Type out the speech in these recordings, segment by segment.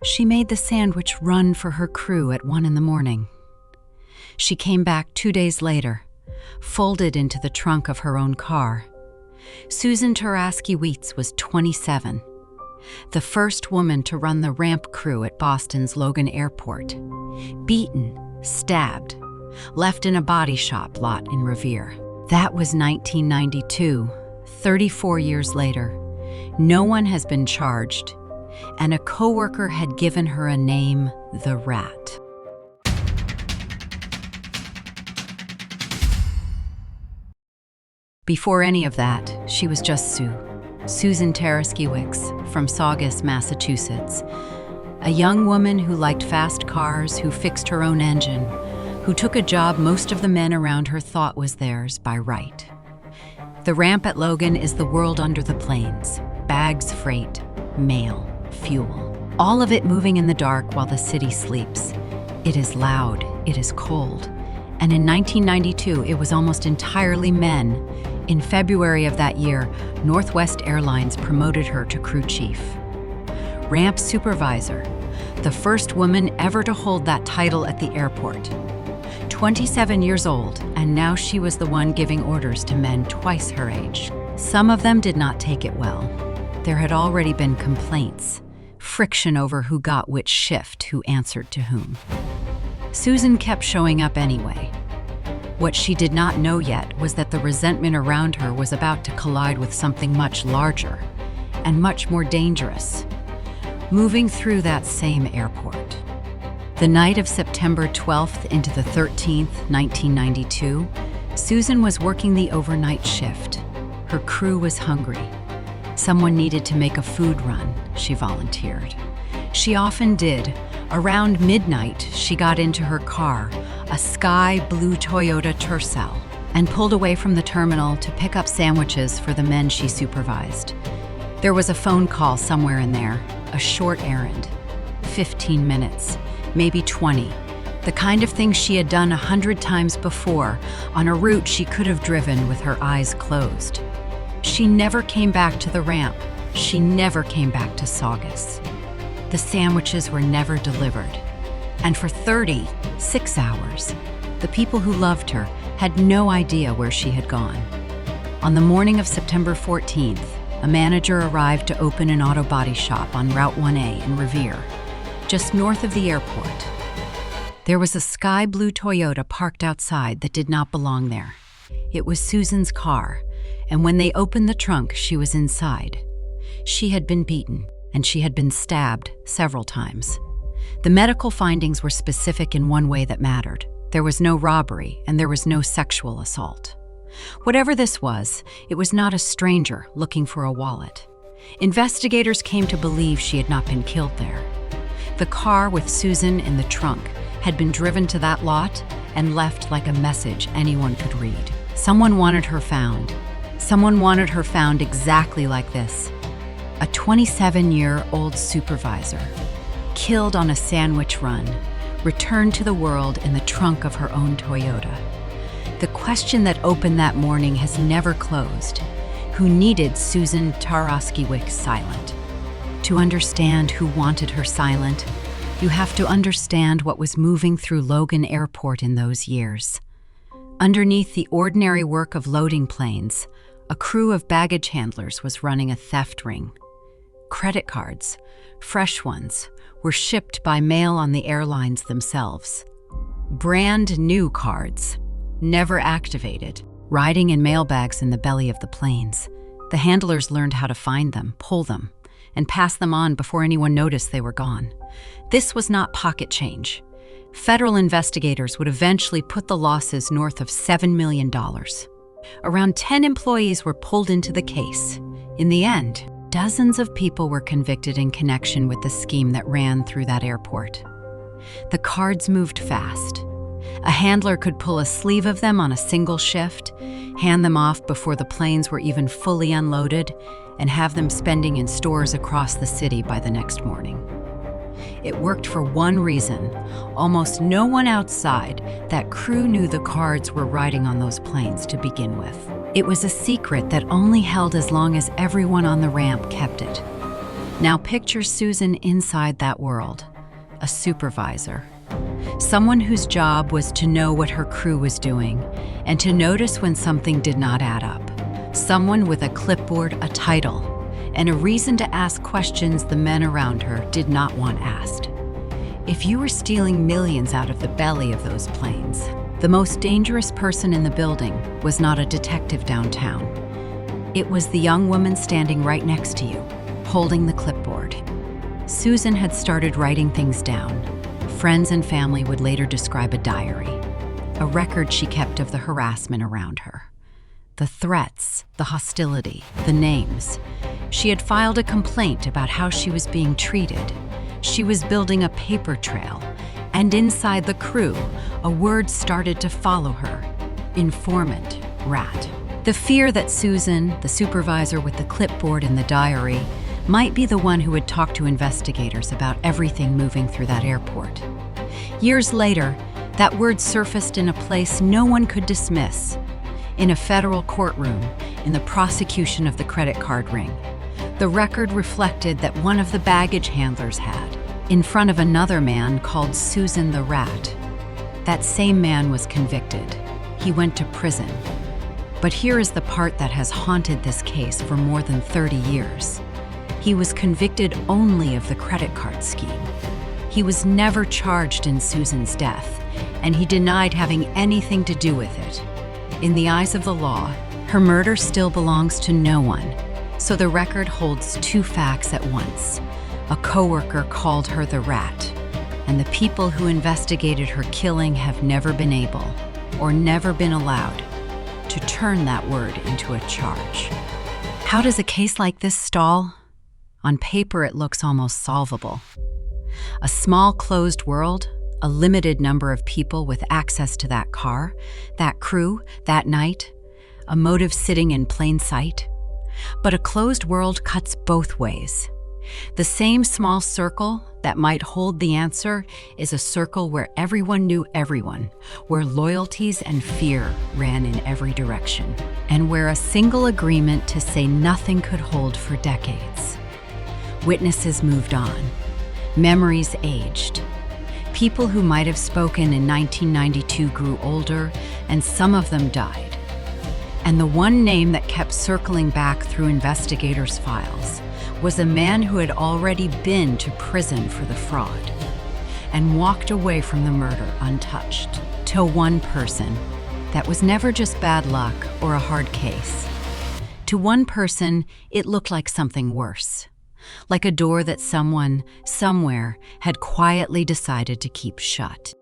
She made the sandwich run for her crew at 1 a.m. She came back 2 days later, folded into the trunk of her own car. Susan Taraskiewicz was 27, the first woman to run the ramp crew at Boston's Logan Airport. Beaten, stabbed, left in a body shop lot in Revere. That was 1992, 34 years later. No one has been charged, and a coworker had given her a name, the Rat. Before any of that, she was just Susan Taraskiewicz from Saugus, Massachusetts. A young woman who liked fast cars, who fixed her own engine, who took a job most of the men around her thought was theirs by right. The ramp at Logan is the world under the planes. Bags, freight, mail, fuel. All of it moving in the dark while the city sleeps. It is loud, it is cold. And in 1992, it was almost entirely men. In February of that year, Northwest Airlines promoted her to crew chief. Ramp supervisor, the first woman ever to hold that title at the airport. 27 years old, and now she was the one giving orders to men twice her age. Some of them did not take it well. There had already been complaints, friction over who got which shift, who answered to whom. Susan kept showing up anyway. What she did not know yet was that the resentment around her was about to collide with something much larger and much more dangerous, moving through that same airport. The night of September 12th into the 13th, 1992, Susan was working the overnight shift. Her crew was hungry. Someone needed to make a food run, she volunteered. She often did. Around midnight, she got into her car, a sky blue Toyota Tercel, and pulled away from the terminal to pick up sandwiches for the men she supervised. There was a phone call somewhere in there, a short errand. 15 minutes, maybe 20. The kind of thing she had done 100 times before, on a route she could have driven with her eyes closed. She never came back to the ramp. She never came back to Saugus. The sandwiches were never delivered. And for 36 hours, the people who loved her had no idea where she had gone. On the morning of September 14th, a manager arrived to open an auto body shop on Route 1A in Revere, just north of the airport. There was a sky blue Toyota parked outside that did not belong there. It was Susan's car, and when they opened the trunk, she was inside. She had been beaten, and she had been stabbed several times. The medical findings were specific in one way that mattered. There was no robbery, and there was no sexual assault. Whatever this was, it was not a stranger looking for a wallet. Investigators came to believe she had not been killed there. The car with Susan in the trunk had been driven to that lot and left like a message anyone could read. Someone wanted her found. Someone wanted her found exactly like this. A 27-year-old supervisor, killed on a sandwich run, returned to the world in the trunk of her own Toyota. The question that opened that morning has never closed. Who needed Susan Taraskiewicz silent? To understand who wanted her silent, you have to understand what was moving through Logan Airport in those years. Underneath the ordinary work of loading planes, a crew of baggage handlers was running a theft ring. Credit cards, fresh ones, were shipped by mail on the airlines themselves. Brand new cards, never activated, riding in mailbags in the belly of the planes. The handlers learned how to find them, pull them, and pass them on before anyone noticed they were gone. This was not pocket change. Federal investigators would eventually put the losses north of $7 million. Around 10 employees were pulled into the case. In the end, dozens of people were convicted in connection with the scheme that ran through that airport. The cards moved fast. A handler could pull a sleeve of them on a single shift, hand them off before the planes were even fully unloaded, and have them spending in stores across the city by the next morning. It worked for one reason. Almost no one outside that crew knew the cards were riding on those planes to begin with. It was a secret that only held as long as everyone on the ramp kept it. Now picture Susan inside that world, a supervisor. Someone whose job was to know what her crew was doing and to notice when something did not add up. Someone with a clipboard, a title, and a reason to ask questions the men around her did not want asked. If you were stealing millions out of the belly of those planes, the most dangerous person in the building was not a detective downtown. It was the young woman standing right next to you, holding the clipboard. Susan had started writing things down. Friends and family would later describe a diary, a record she kept of the harassment around her. The threats, the hostility, the names. She had filed a complaint about how she was being treated. She was building a paper trail, and inside the crew, a word started to follow her: informant, rat. The fear that Susan, the supervisor with the clipboard and the diary, might be the one who would talk to investigators about everything moving through that airport. Years later, that word surfaced in a place no one could dismiss, in a federal courtroom in the prosecution of the credit card ring. The record reflected that one of the baggage handlers had, in front of another man called Susan the Rat. That same man was convicted. He went to prison. But here is the part that has haunted this case for more than 30 years. He was convicted only of the credit card scheme. He was never charged in Susan's death, and he denied having anything to do with it. In the eyes of the law, her murder still belongs to no one, so the record holds two facts at once. A coworker called her the Rat, and the people who investigated her killing have never been able, or never been allowed, to turn that word into a charge. How does a case like this stall? On paper, it looks almost solvable. A small closed world, a limited number of people with access to that car, that crew, that night, a motive sitting in plain sight. But a closed world cuts both ways. The same small circle that might hold the answer is a circle where everyone knew everyone, where loyalties and fear ran in every direction, and where a single agreement to say nothing could hold for decades. Witnesses moved on. Memories aged. People who might have spoken in 1992 grew older, and some of them died. And the one name that kept circling back through investigators' files was a man who had already been to prison for the fraud and walked away from the murder untouched. To one person, that was never just bad luck or a hard case. To one person, it looked like something worse. Like a door that someone, somewhere, had quietly decided to keep shut.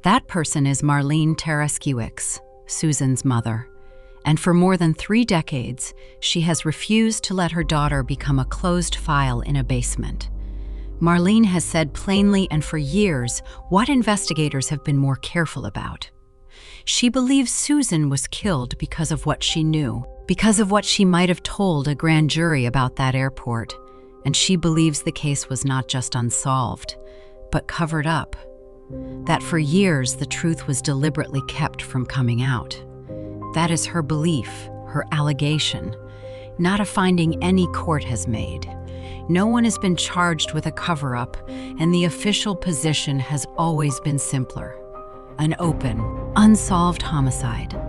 That person is Marlene Taraskiewicz, Susan's mother. And for more than 3 decades, she has refused to let her daughter become a closed file in a basement. Marlene has said plainly and for years what investigators have been more careful about. She believes Susan was killed because of what she knew, because of what she might have told a grand jury about that airport. And she believes the case was not just unsolved, but covered up. That for years the truth was deliberately kept from coming out. That is her belief, her allegation, not a finding any court has made. No one has been charged with a cover-up, and the official position has always been simpler: an open, unsolved homicide.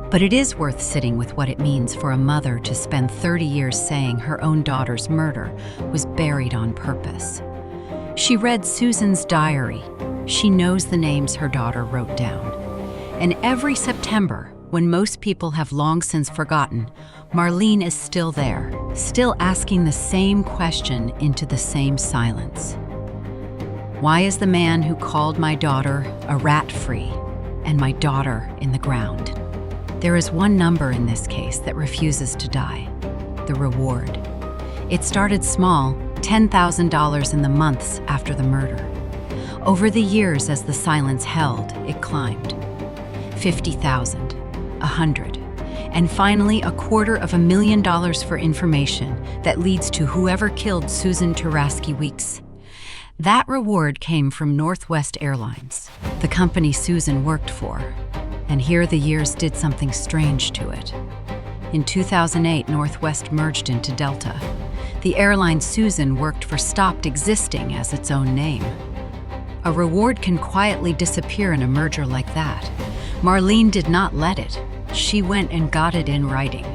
But it is worth sitting with what it means for a mother to spend 30 years saying her own daughter's murder was buried on purpose. She read Susan's diary. She knows the names her daughter wrote down. And every September, when most people have long since forgotten, Marlene is still there, still asking the same question into the same silence. Why is the man who called my daughter a rat free and my daughter in the ground? There is one number in this case that refuses to die: the reward. It started small, $10,000 in the months after the murder. Over the years, as the silence held, it climbed. $50,000, $100,000, and finally $250,000 for information that leads to whoever killed Susan Taraskiewicz. That reward came from Northwest Airlines, the company Susan worked for. And here the years did something strange to it. In 2008, Northwest merged into Delta. The airline Susan worked for stopped existing as its own name. A reward can quietly disappear in a merger like that. Marlene did not let it. She went and got it in writing.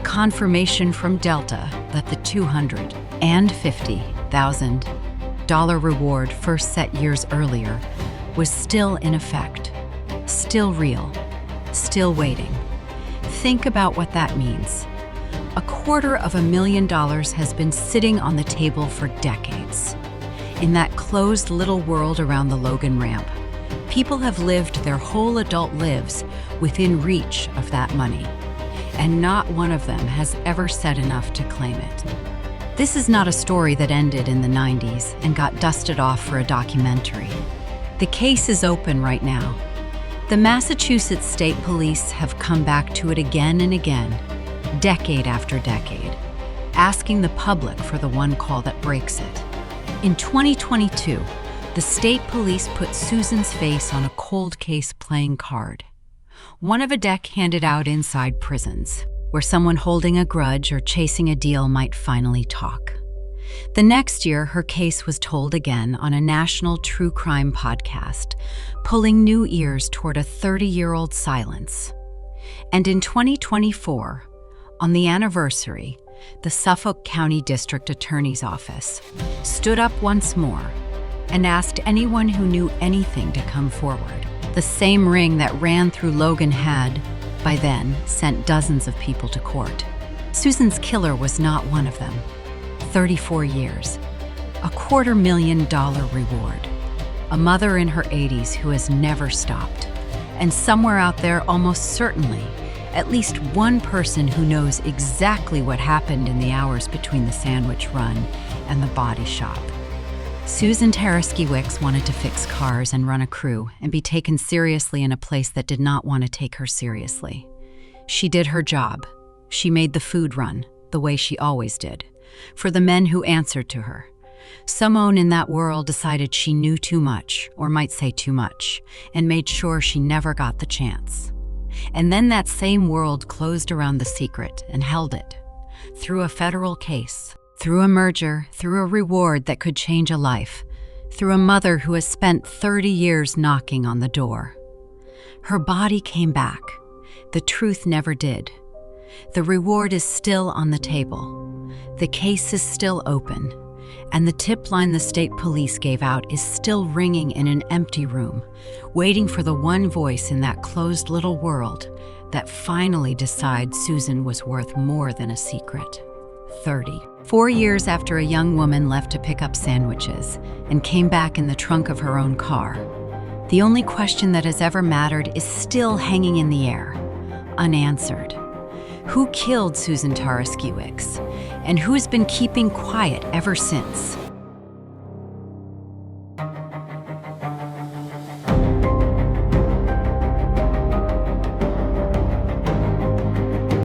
Confirmation from Delta that the $250,000 reward first set years earlier was still in effect, still real, still waiting. Think about what that means. $250,000 has been sitting on the table for decades. In that closed little world around the Logan ramp, people have lived their whole adult lives within reach of that money, and not one of them has ever said enough to claim it. This is not a story that ended in the 90s and got dusted off for a documentary. The case is open right now. The Massachusetts State Police have come back to it again and again, decade after decade, asking the public for the one call that breaks it. In 2022, the state police put Susan's face on a cold case playing card, one of a deck handed out inside prisons, where someone holding a grudge or chasing a deal might finally talk. The next year, her case was told again on a national true crime podcast, pulling new ears toward a 30-year-old silence. And in 2024, on the anniversary, the Suffolk County District Attorney's Office stood up once more and asked anyone who knew anything to come forward. The same ring that ran through Logan had, by then, sent dozens of people to court. Susan's killer was not one of them. 34 years, $250,000 reward, a mother in her 80s who has never stopped, and somewhere out there, almost certainly, at least one person who knows exactly what happened in the hours between the sandwich run and the body shop. Susan Taraskiewicz wanted to fix cars and run a crew and be taken seriously in a place that did not want to take her seriously. She did her job. She made the food run, the way she always did, for the men who answered to her. Someone in that world decided she knew too much, or might say too much, and made sure she never got the chance. And then that same world closed around the secret and held it, through a federal case, through a merger, through a reward that could change a life, through a mother who has spent 30 years knocking on the door. Her body came back. The truth never did. The reward is still on the table. The case is still open. And the tip line the state police gave out is still ringing in an empty room, waiting for the one voice in that closed little world that finally decides Susan was worth more than a secret. 4 years after a young woman left to pick up sandwiches and came back in the trunk of her own car, the only question that has ever mattered is still hanging in the air, unanswered. Who killed Susan Taraskiewicz, and who's been keeping quiet ever since?